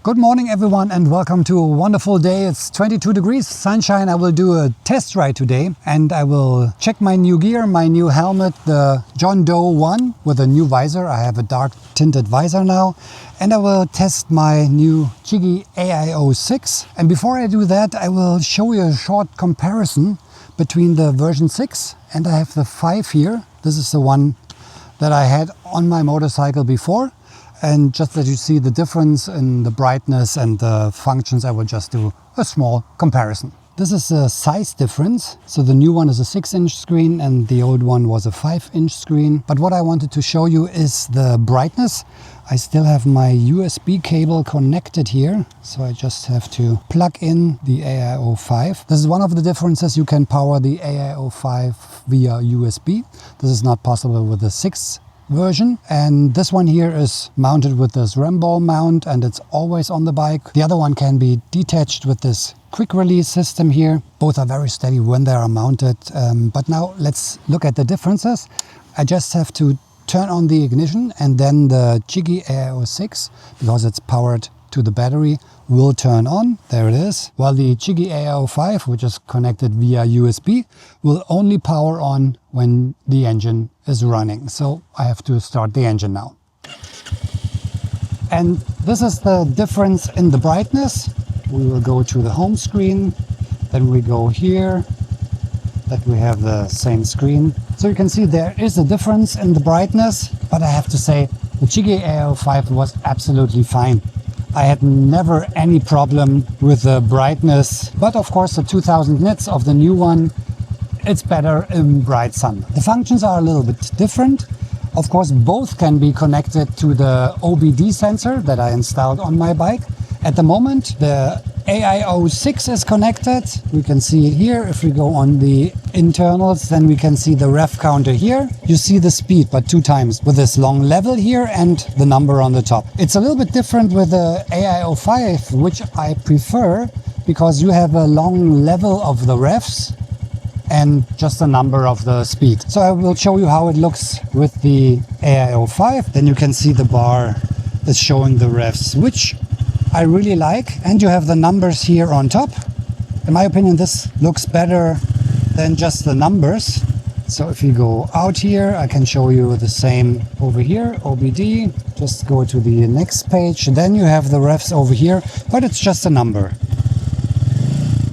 Good morning everyone and welcome to a wonderful day. It's 22 degrees, sunshine. I will do a test ride today and I will check my new gear, my new helmet, the John Doe 1 with a new visor. I have a dark tinted visor now. And I will test my new Chigee AIO-6. And before I do that, I will show you a short comparison between the version 6 and I have the 5 here. This is the one that I had on my motorcycle before. And just that you see the difference in the brightness and the functions, I will just do a small comparison. This is a size difference. So the new one is a 6-inch screen and the old one was a 5-inch screen. But what I wanted to show you is the brightness. I still have my USB cable connected here. So I just have to plug in the AIO5. This is one of the differences. You can power the AIO5 via USB. This is not possible with the 6 version, and this one here is mounted with this ram ball mount and it's always on the bike. The other one can be detached with this quick release system here. Both are very steady when they are mounted, but now let's look at the differences. I just have to turn on the ignition and then the Chigee AIO6, because it's powered to the battery, will turn on. There it is. While the Chigee AIO5, which is connected via USB, will only power on when the engine is running. So I have to start the engine now. And this is the difference in the brightness. We will go to the home screen, then we go here, that we have the same screen. So you can see there is a difference in the brightness, but I have to say the Chigee AIO5 was absolutely fine. I had never any problem with the brightness, but of course the 2000 nits of the new one, it's better in bright sun. The functions are a little bit different. Of course, both can be connected to the OBD sensor that I installed on my bike. At the moment, the AIO6 is connected. We can see it here. If we go on the internals, then we can see the ref counter here. You see the speed, but 2 times with this long level here and the number on the top. It's a little bit different with the AIO5, which I prefer because you have a long level of the refs and just a number of the speed. So I will show you how it looks with the AIO5. Then you can see the bar is showing the refs, which I really like. And you have the numbers here on top. In my opinion, this looks better than just the numbers. So if you go out here, I can show you the same over here, OBD. Just go to the next page. Then you have the refs over here, but it's just a number.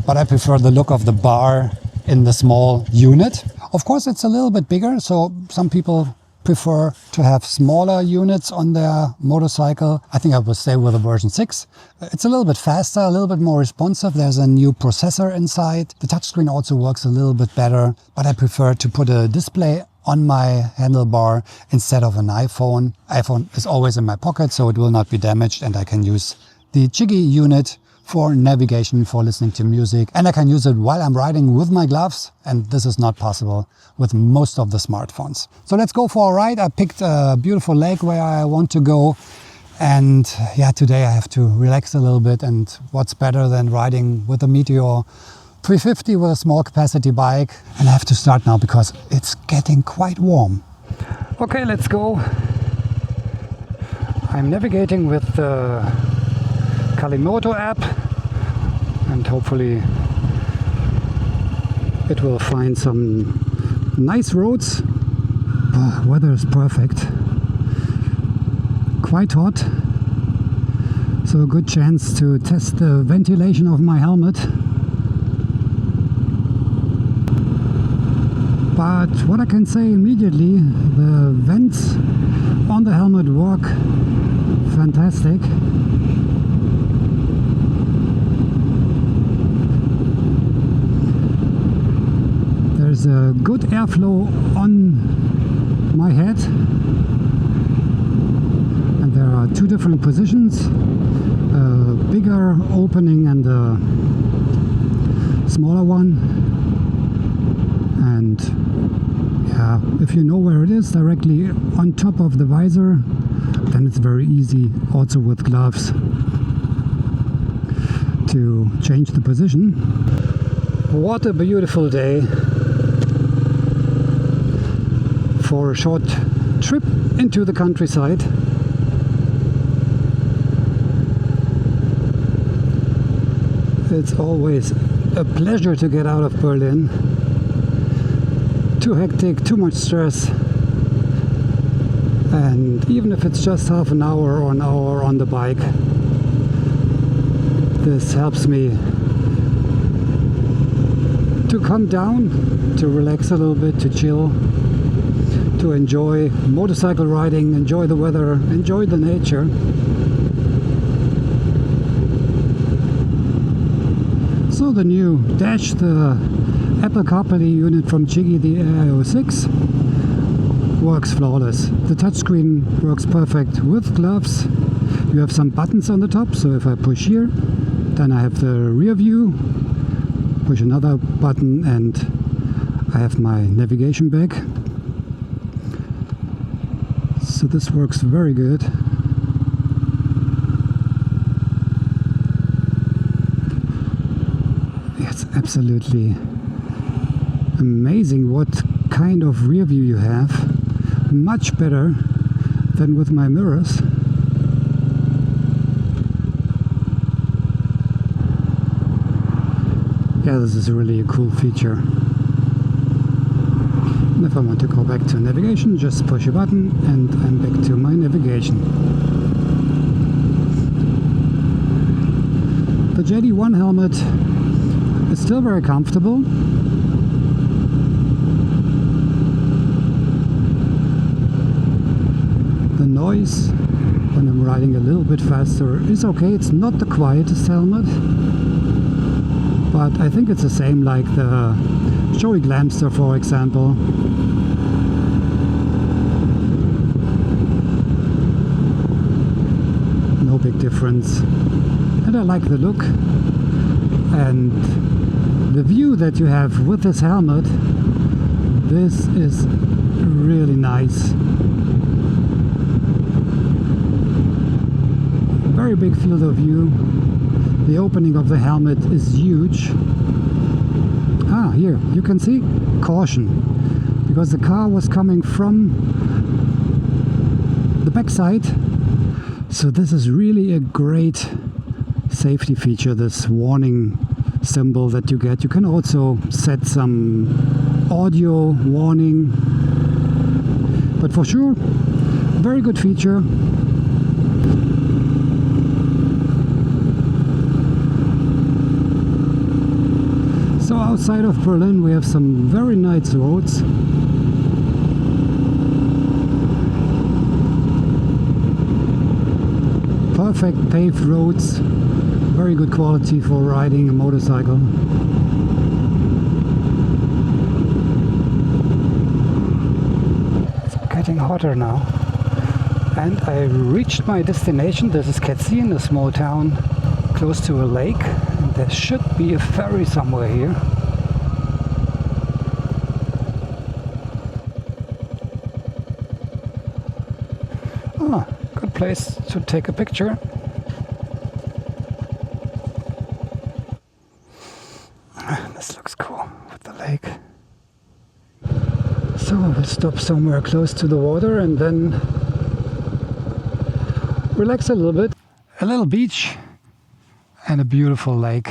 But I prefer the look of the bar in the small unit. Of course, it's a little bit bigger, so some people prefer to have smaller units on their motorcycle. I think I will stay with the version 6. It's a little bit faster, a little bit more responsive. There's a new processor inside. The touchscreen also works a little bit better, but I prefer to put a display on my handlebar instead of an iPhone. iPhone is always in my pocket, so it will not be damaged, and I can use the Chigee unit for navigation, for listening to music, and I can use it while I'm riding with my gloves, and this is not possible with most of the smartphones. So let's go for a ride. I picked a beautiful lake where I want to go, and yeah, today I have to relax a little bit, and what's better than riding with a Meteor 350 with a small capacity bike. And I have to start now because it's getting quite warm. Okay, let's go. I'm navigating with the Kalimoto app, and hopefully it will find some nice roads. Weather is perfect, quite hot, so a good chance to test the ventilation of my helmet. But what I can say immediately, the vents on the helmet work fantastic. There's a good airflow on my head, and there are 2 different positions, a bigger opening and a smaller one. And yeah, if you know where it is, directly on top of the visor, then it's very easy, also with gloves, to change the position. What a beautiful day for a short trip into the countryside. It's always a pleasure to get out of Berlin. Too hectic, too much stress. And even if it's just half an hour or an hour on the bike, this helps me to come down, to relax a little bit, to chill, to enjoy motorcycle riding, enjoy the weather, enjoy the nature. So the new dash, the Apple CarPlay unit from Chigee, the AIO6, works flawless. The touchscreen works perfect with gloves. You have some buttons on the top, so if I push here, then I have the rear view, push another button and I have my navigation back. So this works very good. It's absolutely amazing what kind of rear view you have. Much better than with my mirrors. Yeah, this is really a cool feature. And if I want to go back to navigation, just push a button and I'm back to my navigation. The JD1 helmet is still very comfortable. The noise when I'm riding a little bit faster is okay. It's not the quietest helmet, but I think it's the same like the Shoei Glamster, for example. No big difference. And I like the look. And the view that you have with this helmet, this is really nice. Very big field of view. The opening of the helmet is huge. Ah, here, you can see caution, because the car was coming from the backside. So this is really a great safety feature, this warning symbol that you get. You can also set some audio warning, but for sure, very good feature. So outside of Berlin we have some very nice roads. Perfect paved roads, very good quality for riding a motorcycle. It's getting hotter now. And I reached my destination. This is Ketzin, a small town close to a lake. There should be a ferry somewhere here. Ah, good place to take a picture. This looks cool with the lake. So we'll stop somewhere close to the water and then relax a little bit. A little beach and a beautiful lake.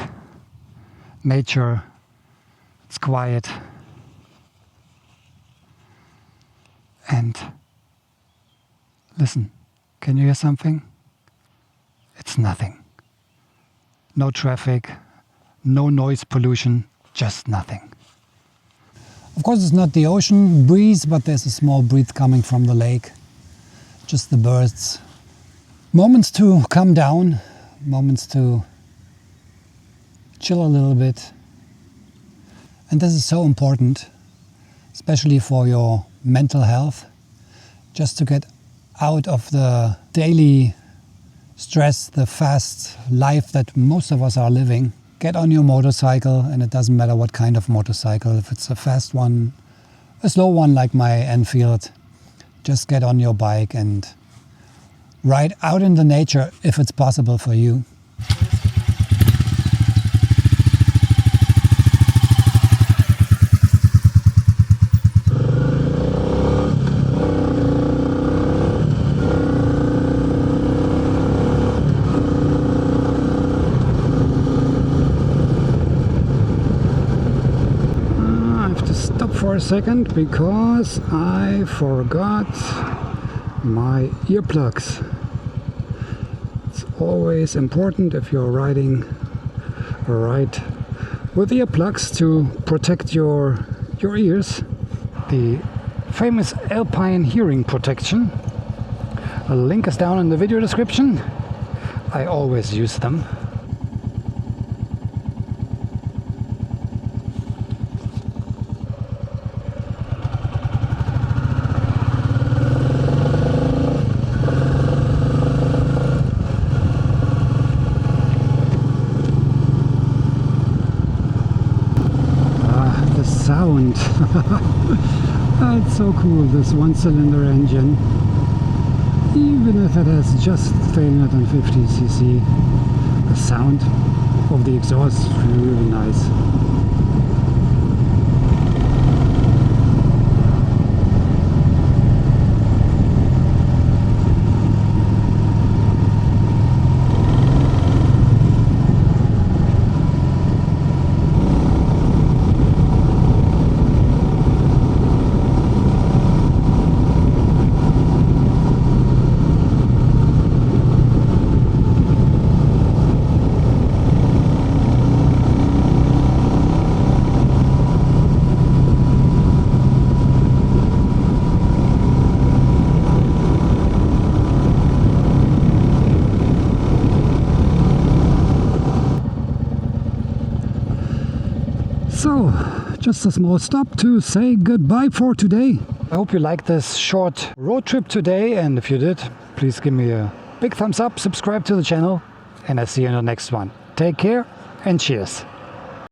Nature, it's quiet. And listen, can you hear something? It's nothing. No traffic, no noise pollution, just nothing. Of course it's not the ocean breeze, but there's a small breeze coming from the lake. Just the birds. Moments to come down, moments to chill a little bit. And this is so important, especially for your mental health, just to get out of the daily stress, the fast life that most of us are living. Get on your motorcycle, and it doesn't matter what kind of motorcycle, if it's a fast one, a slow one like my Enfield, just get on your bike and ride out in the nature if it's possible for you. for a second because I forgot my earplugs. It's always important if you're riding or ride with earplugs to protect your ears. The famous Alpine hearing protection. A link is down in the video description. I always use them. Sound. It's so cool, this one-cylinder engine. Even if it has just 350cc, the sound of the exhaust is really nice. So, just a small stop to say goodbye for today. I hope you liked this short road trip today, and if you did, please give me a big thumbs up, subscribe to the channel, and I'll see you in the next one. Take care and cheers.